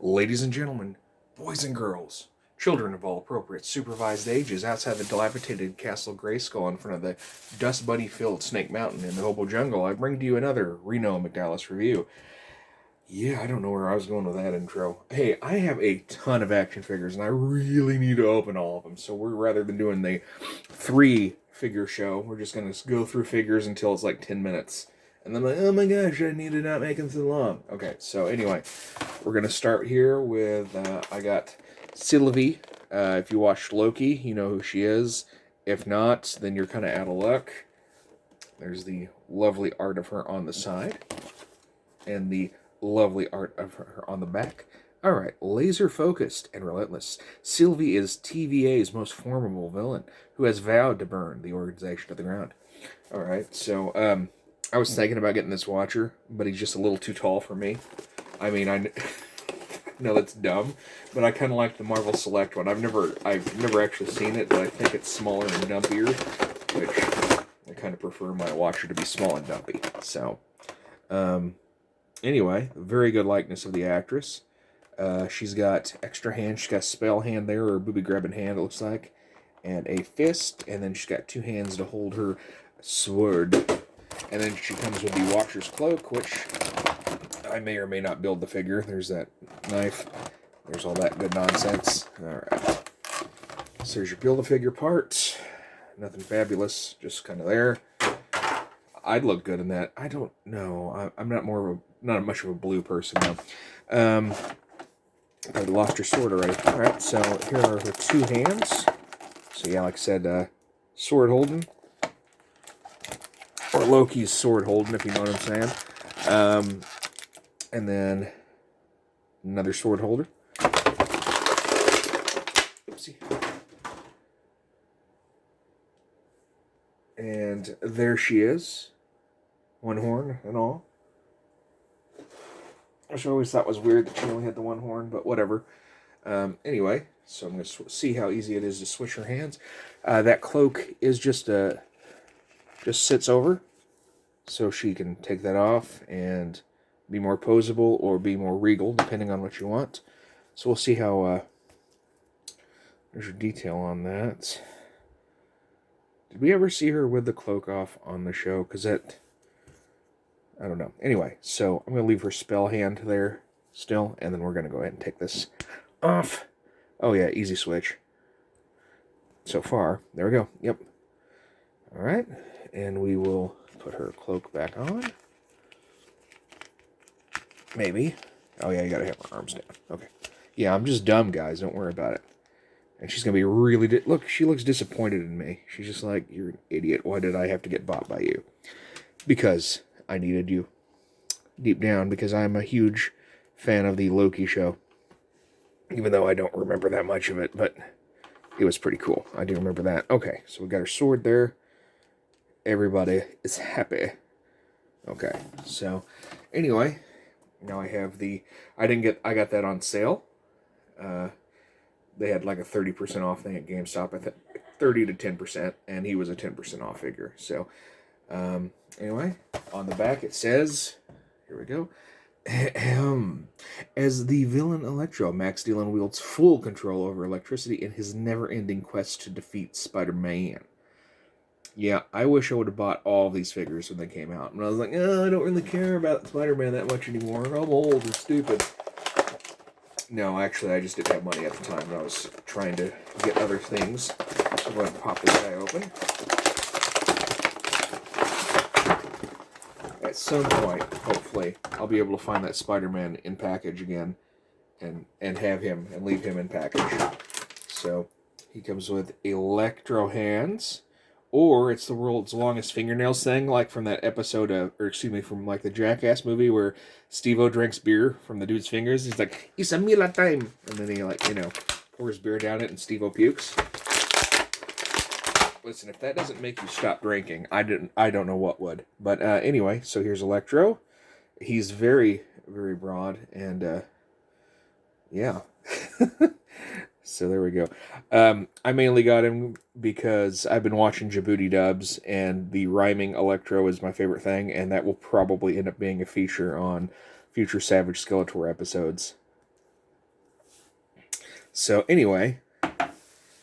Ladies and gentlemen, boys and girls, children of all appropriate supervised ages, outside the dilapidated Castle Grayskull in front of the dust bunny-filled Snake Mountain in the Hobo Jungle, I bring to you another Reno McDallas review. Yeah, I don't know where I was going with that intro. Hey, I have a ton of action figures, and I really need to open all of them. So rather than doing the 3-figure show, we're just going to go through figures until it's like 10 minutes. And then I'm like, oh my gosh, I need to not make them so long. Okay, so anyway, we're going to start here with, I got Sylvie. If you watched Loki, you know who she is. If not, then you're kind of out of luck. There's the lovely art of her on the side. And the lovely art of her on the back. Alright, laser-focused and relentless. Sylvie is TVA's most formidable villain, who has vowed to burn the organization to the ground. Alright, so, I was thinking about getting this Watcher, but he's just a little too tall for me. I mean, I know that's dumb, but I kind of like the Marvel Select one. I've never actually seen it, but I think it's smaller and dumpier, which I kind of prefer my Watcher to be small and dumpy. So, anyway, very good likeness of the actress. She's got extra hands. She's got a spell hand there, or a booby-grabbing hand, it looks like, and a fist, and then she's got 2 hands to hold her sword. And then she comes with the Watcher's cloak, which I may or may not build the figure. There's that knife. There's all that good nonsense. Alright. So there's your Build-A-Figure part. Nothing fabulous, just kind of there. I'd look good in that. I don't know. I'm not much of a blue person now. I lost her sword already. Alright, so here are her 2 hands. So yeah, like I said, sword holding. Or Loki's sword holding, if you know what I'm saying. And then another sword holder. Oopsie. And there she is. 1 horn and all. Which I always thought was weird that she only had the 1 horn, but whatever. Anyway, so I'm going to see how easy it is to switch her hands. That cloak is just sits over, so she can take that off and be more posable or be more regal, depending on what you want. So we'll see how, there's your detail on that. Did we ever see her with the cloak off on the show? Because that, I don't know. Anyway, so I'm going to leave her spell hand there still, and then we're going to go ahead and take this off. Oh yeah, easy switch. So far, there we go. Yep. Alright, and we will put her cloak back on. Maybe. Oh yeah, you gotta have her arms down. Okay. Yeah, I'm just dumb, guys. Don't worry about it. And she's gonna be really... Look, she looks disappointed in me. She's just like, you're an idiot. Why did I have to get bought by you? Because I needed you. Deep down, because I'm a huge fan of the Loki show. Even though I don't remember that much of it, but it was pretty cool. I do remember that. Okay, so we got her sword there. Everybody is happy. Okay, so anyway, now I have the... I got that on sale. They had like a 30% off thing at GameStop. I think 30 to 10%, and he was a 10% off figure. So, anyway, on the back it says, here we go. As the villain Electro, Max Dillon wields full control over electricity in his never-ending quest to defeat Spider-Man. Yeah, I wish I would have bought all of these figures when they came out. And I was like, oh, I don't really care about Spider-Man that much anymore. I'm old and stupid. No, actually, I just didn't have money at the time. I was trying to get other things. So I'm going to pop this guy open. At some point, hopefully, I'll be able to find that Spider-Man in package again. And have him, and leave him in package. So, he comes with Electro hands. Or it's the world's longest fingernails thing, like from that episode of, or excuse me, from like the Jackass movie where Steve-O drinks beer from the dude's fingers. He's like, it's a meal time. And then he pours beer down it and Steve-O pukes. Listen, if that doesn't make you stop drinking, I don't know what would. But anyway, so here's Electro. He's very, very broad and yeah. So there we go. I mainly got him because I've been watching Djibouti dubs, and the rhyming Electro is my favorite thing, and that will probably end up being a feature on future Savage Skeletor episodes. So anyway,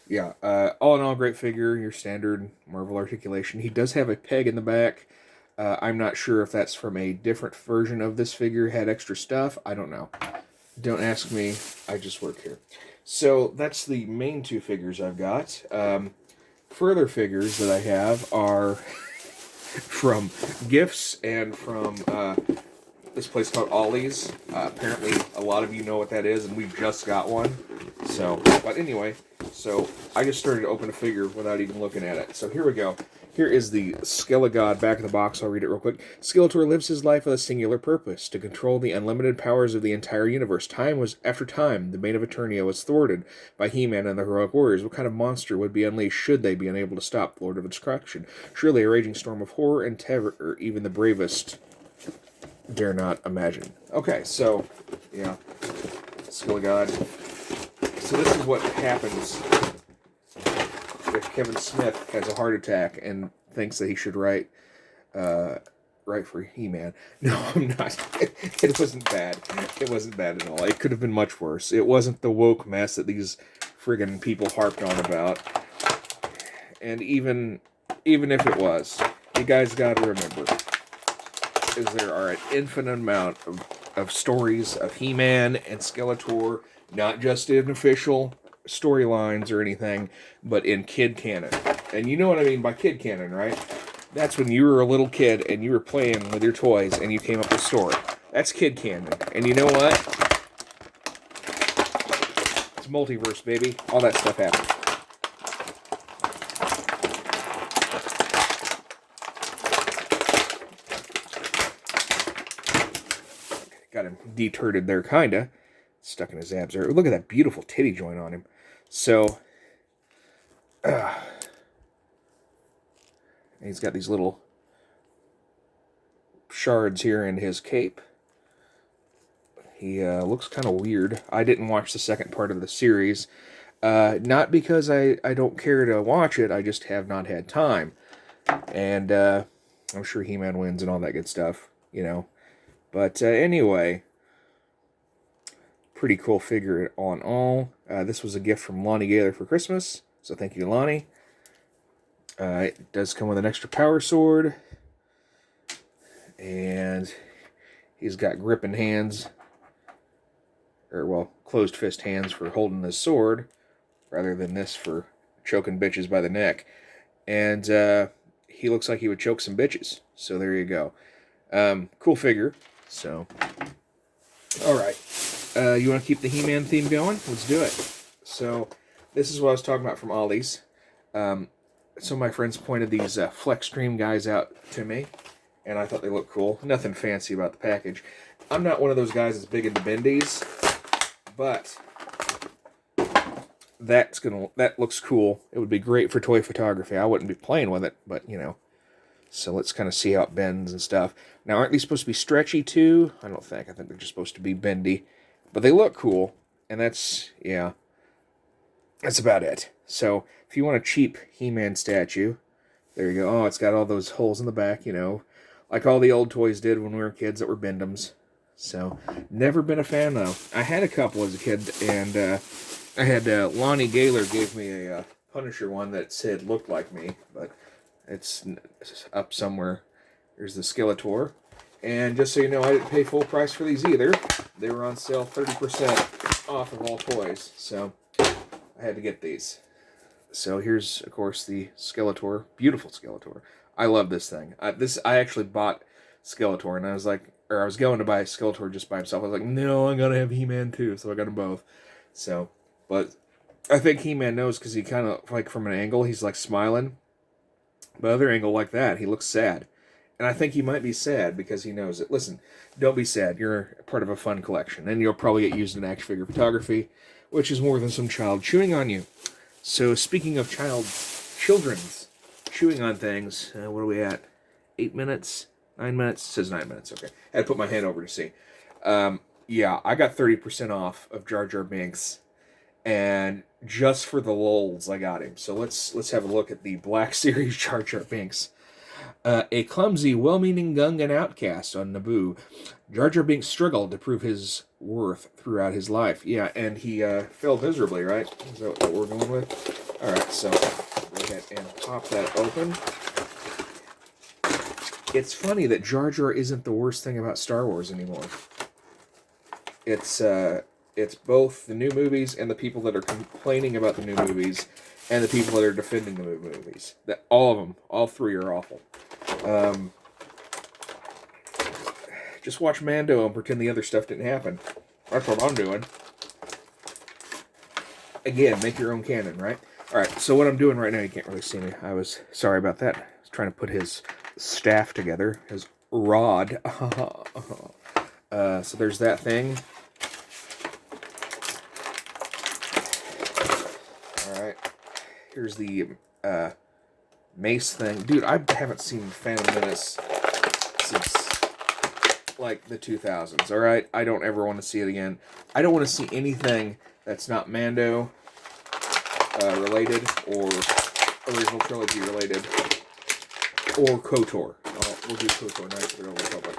yeah, all in all, great figure, your standard Marvel articulation. He does have a peg in the back. I'm not sure if that's from a different version of this figure, had extra stuff. I don't know. Don't ask me. I just work here. So that's the main two figures I've got. Further figures that I have are from gifts and from this place called Ollie's. Apparently, a lot of you know what that is, and we've just got one. So, but anyway, so I just started to open a figure without even looking at it. So here we go. Here is the Skelegod back of the box. I'll read it real quick. Skeletor lives his life with a singular purpose, to control the unlimited powers of the entire universe. Time was after time, the Bane of Eternia was thwarted by He-Man and the heroic warriors. What kind of monster would be unleashed should they be unable to stop the Lord of Destruction? Surely a raging storm of horror and terror, even the bravest dare not imagine. Okay, so, yeah, Skelegod. So this is what happens if Kevin Smith has a heart attack and thinks that he should write for He-Man. No, I'm not. It wasn't bad. It wasn't bad at all. It could have been much worse. It wasn't the woke mess that these friggin' people harped on about. And even if it was, you guys gotta remember, is there are an infinite amount of stories of He-Man and Skeletor, not just in official storylines or anything, but in kid canon. And you know what I mean by kid canon, right? That's when you were a little kid and you were playing with your toys and you came up with a story. That's kid canon. And you know what? It's multiverse, baby. All that stuff happens. Got him deturred there, kinda. Stuck in his abs there. Look at that beautiful titty joint on him. So, he's got these little shards here in his cape. He looks kind of weird. I didn't watch the second part of the series. Not because I don't care to watch it, I just have not had time. And I'm sure He-Man wins and all that good stuff, you know. But anyway, pretty cool figure on all. This was a gift from Lonnie Gaylor for Christmas, so thank you, Lonnie. It does come with an extra power sword, and he's got gripping hands, or well, closed fist hands for holding this sword, rather than this for choking bitches by the neck. And he looks like he would choke some bitches, so there you go. Cool figure. So, all right. You want to keep the He-Man theme going? Let's do it. So, this is what I was talking about from Ollie's. Some of my friends pointed these Flex Stream guys out to me, and I thought they looked cool. Nothing fancy about the package. I'm not one of those guys that's big into bendies, but that looks cool. It would be great for toy photography. I wouldn't be playing with it, but you know. So let's kind of see how it bends and stuff. Now, aren't these supposed to be stretchy too? I don't think. I think they're just supposed to be bendy. But they look cool. And that's about it. So, if you want a cheap He-Man statue, there you go. Oh, it's got all those holes in the back, you know. Like all the old toys did when we were kids that were Bendums. So, never been a fan, though. I had a couple as a kid, and I had Lonnie Gaylor gave me a Punisher one that said looked like me, but it's up somewhere. There's the Skeletor. And just so you know, I didn't pay full price for these either. They were on sale 30% off of all toys. So I had to get these. So here's, of course, the Skeletor. Beautiful Skeletor. I love this thing. I actually bought Skeletor, and I was going to buy Skeletor just by himself. I was like, no, I'm going to have He-Man too. So I got them both. So, but I think He-Man knows because he kind of, like from an angle, he's like smiling. But other angle like that, he looks sad. And I think he might be sad because he knows it. Listen, don't be sad. You're part of a fun collection. And you'll probably get used in action figure photography, which is more than some child chewing on you. So speaking of children's chewing on things, what are we at? 8 minutes? 9 minutes? It says 9 minutes. Okay. I had to put my hand over to see. Yeah, I got 30% off of Jar Jar Binks. And just for the lulz, I got him. So let's have a look at the Black Series Jar Jar Binks. A clumsy, well-meaning Gungan outcast on Naboo, Jar Jar Binks struggled to prove his worth throughout his life. Yeah, and he failed miserably, right? Is that what we're going with? All right, so go ahead and pop that open. It's funny that Jar Jar isn't the worst thing about Star Wars anymore. It's both the new movies and the people that are complaining about the new movies and the people that are defending the new movies. That all of them, all three are awful. Just watch Mando and pretend the other stuff didn't happen. That's what I'm doing. Again, make your own canon, right? Alright, so what I'm doing right now, you can't really see me. I was sorry about that. I was trying to put his staff together. His rod. So there's that thing. Alright. Here's the mace thing. Dude, I haven't seen Phantom Menace since like the 2000s, alright? I don't ever want to see it again. I don't want to see anything that's not Mando related, or original trilogy related, or KOTOR. We'll do KOTOR Knights of the Old Republic.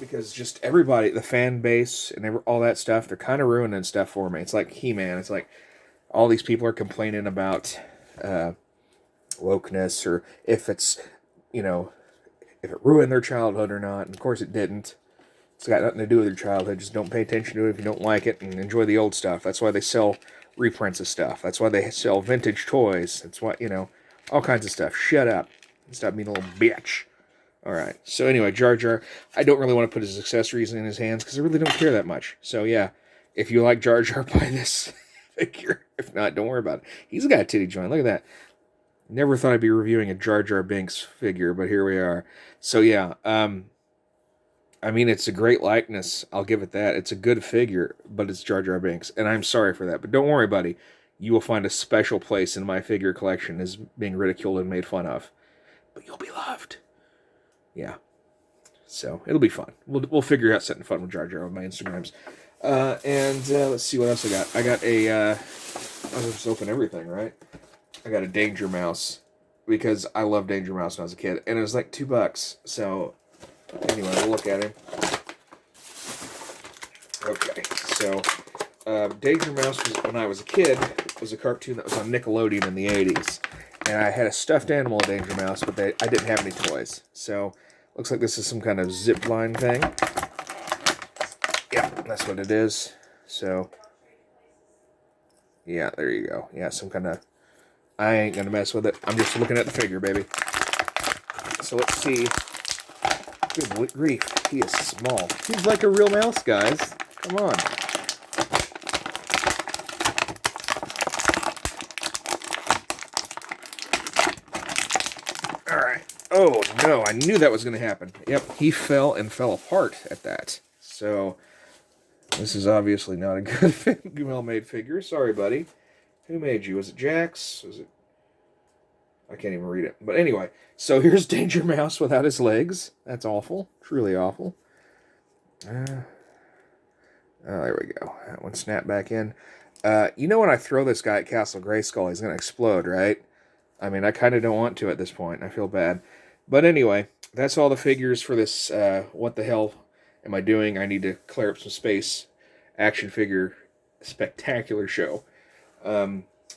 Because just everybody, the fan base and all that stuff, they're kind of ruining stuff for me. It's like He-Man. It's like all these people are complaining about wokeness, or if it's, if it ruined their childhood or not. And of course it didn't. It's got nothing to do with your childhood. Just don't pay attention to it if you don't like it, and enjoy the old stuff. That's why they sell reprints of stuff. That's why they sell vintage toys. That's why, all kinds of stuff. Shut up. Stop being a little bitch. Alright, so anyway, Jar Jar, I don't really want to put his accessories in his hands, because I really don't care that much. So yeah, if you like Jar Jar, buy this figure. If not, don't worry about it. He's got a titty joint. Look at that. Never thought I'd be reviewing a Jar Jar Binks figure, but here we are. So yeah, I mean, it's a great likeness. I'll give it that. It's a good figure, but it's Jar Jar Binks, and I'm sorry for that. But don't worry, buddy. You will find a special place in my figure collection as being ridiculed and made fun of. But you'll be loved. Yeah. So, it'll be fun. We'll figure out something fun with Jar Jar on my Instagrams. And let's see what else I got. I got a, I'll just open everything, right? I got a Danger Mouse, because I loved Danger Mouse when I was a kid, and it was like $2. So, anyway, we'll look at him. Okay, so Danger Mouse, when I was a kid, was a cartoon that was on Nickelodeon in the 80s. And I had a stuffed animal of Danger Mouse, but I didn't have any toys. So, looks like this is some kind of zip line thing. Yeah, that's what it is. So, yeah, there you go. Yeah, some kind of... I ain't gonna mess with it. I'm just looking at the figure, baby. So, let's see... Good grief, he is small. He's like a real mouse, guys. Come on. Alright. Oh, no, I knew that was going to happen. Yep, he fell and fell apart at that. So, this is obviously not a good, well-made figure. Sorry, buddy. Who made you? Was it Jax? Was it... I can't even read it. But anyway, so here's Danger Mouse without his legs. That's awful. Truly awful. Oh, there we go. That one snapped back in. When I throw this guy at Castle Grayskull, he's going to explode, right? I mean, I kind of don't want to at this point. I feel bad. But anyway, that's all the figures for this, what the hell am I doing? I need to clear up some space. Action figure spectacular show.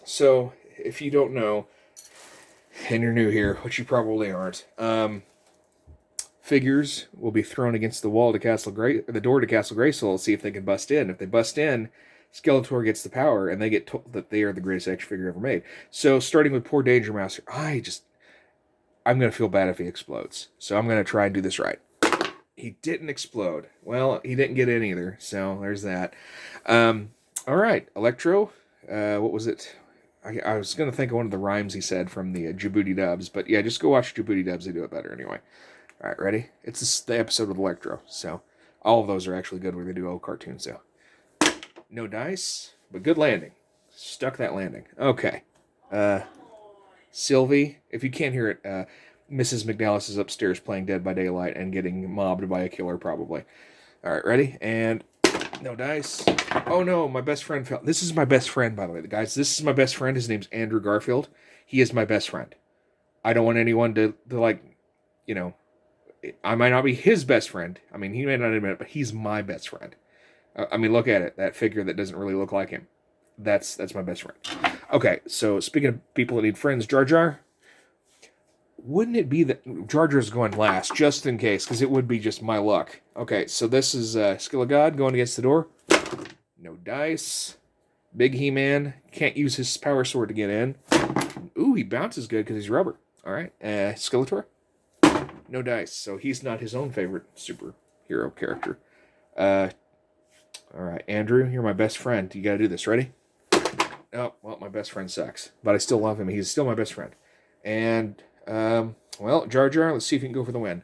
So, if you don't know... and you're new here, which you probably aren't, figures will be thrown against the door to Castle Grayskull to see if they can bust in. If they bust in, Skeletor gets the power, and they get told that they are the greatest action figure ever made. So, starting with poor Danger Mouse, I'm going to feel bad if he explodes. So, I'm going to try and do this right. He didn't explode. Well, he didn't get in either, so there's that. Alright, Electro, what was it? I was going to think of one of the rhymes he said from the Djibouti Dubs, but yeah, just go watch Djibouti Dubs, they do it better anyway. Alright, ready? It's the episode with Electro, so all of those are actually good where they do old cartoons, so. No dice, but good landing. Stuck that landing. Okay. Sylvie, if you can't hear it, Mrs. McDallas is upstairs playing Dead by Daylight and getting mobbed by a killer, probably. Alright, ready? And... no dice. Oh no, my best friend fell. This is my best friend, by the way, guys. This is my best friend. His name's Andrew Garfield. He is my best friend. I don't want anyone to like, you know, I might not be his best friend. I mean, he may not admit it, but he's my best friend. I mean, look at it. That figure that doesn't really look like him. That's my best friend. Okay, so speaking of people that need friends, Jar Jar, wouldn't it be that Jar Jar's going last, just in case, because it would be just my luck. Okay, so this is Skelegod going against the door. No dice. Big He-Man can't use his power sword to get in. Ooh, he bounces good because he's rubber. All right, Skeletor. No dice, so he's not his own favorite superhero character. All right, Andrew, you're my best friend. You got to do this. Ready? Oh, well, my best friend sucks, but I still love him. He's still my best friend. And, well, Jar Jar, let's see if you can go for the win.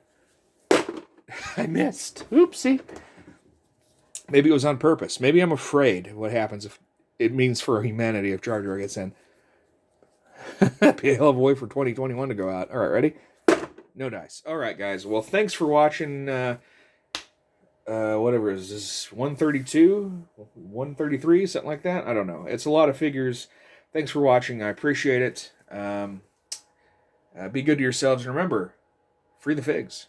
I missed. Oopsie. Maybe it was on purpose. Maybe I'm afraid what happens if it means for humanity if Jar Jar gets in. Be a hell of a way for 2021 to go out. All right, ready? No dice. All right, guys. Well, thanks for watching. Whatever is this, 132, 133, something like that. I don't know. It's a lot of figures. Thanks for watching. I appreciate it. Be good to yourselves, and remember, free the figs.